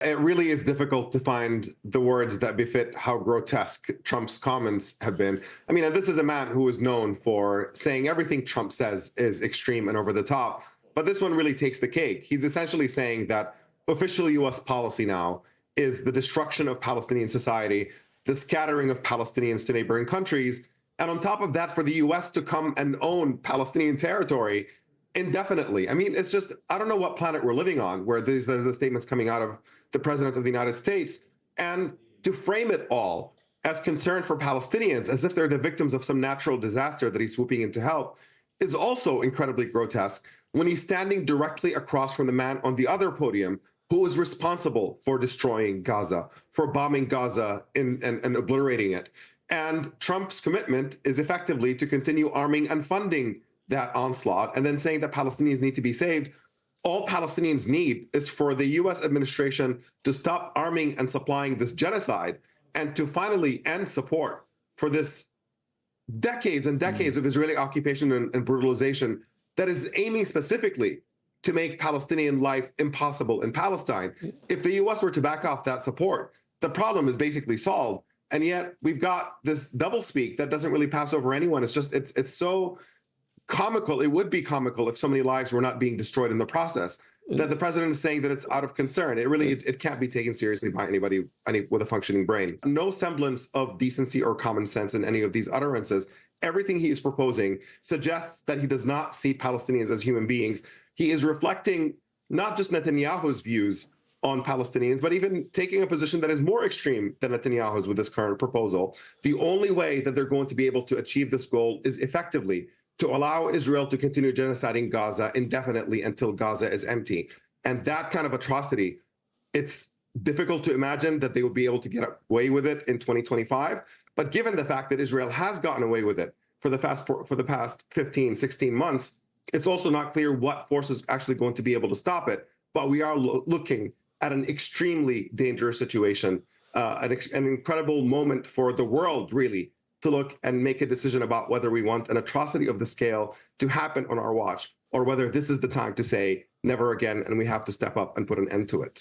It really is difficult to find the words that befit how grotesque Trump's comments have been. I mean, and this is a man who is known for saying everything Trump says is extreme and over the top, but this one really takes the cake. He's essentially saying that official U.S. policy now is the destruction of Palestinian society, the scattering of Palestinians to neighboring countries, and on top of that, for the U.S. to come and own Palestinian territory indefinitely. I mean, it's just, I don't know what planet we're living on where there's the statements coming out of the president of the United States, and to frame it all as concern for Palestinians, as if they're the victims of some natural disaster that he's swooping in to help, is also incredibly grotesque when he's standing directly across from the man on the other podium who is responsible for destroying Gaza, for bombing Gaza and obliterating it. And Trump's commitment is effectively to continue arming and funding that onslaught, and then saying that Palestinians need to be saved. All Palestinians need is for the U.S. administration to stop arming and supplying this genocide and to finally end support for this decades and decades of Israeli occupation and brutalization that is aiming specifically to make Palestinian life impossible in Palestine. If the U.S. were to back off that support, the problem is basically solved. And yet we've got this doublespeak that doesn't really pass over anyone. It's just, it's so comical. It would be comical if so many lives were not being destroyed in the process, that the president is saying that it's out of concern. It really, it can't be taken seriously by anybody with a functioning brain. No semblance of decency or common sense in any of these utterances. Everything he is proposing suggests that he does not see Palestinians as human beings. He is reflecting not just Netanyahu's views on Palestinians, but even taking a position that is more extreme than Netanyahu's with this current proposal. The only way that they're going to be able to achieve this goal is effectively to allow Israel to continue genociding Gaza indefinitely until Gaza is empty. And that kind of atrocity, it's difficult to imagine that they would be able to get away with it in 2025. But given the fact that Israel has gotten away with it for the past 15, 16 months, it's also not clear what force is actually going to be able to stop it. But we are looking at an extremely dangerous situation, an incredible moment for the world, really, to look and make a decision about whether we want an atrocity of the scale to happen on our watch, or whether this is the time to say never again, and we have to step up and put an end to it.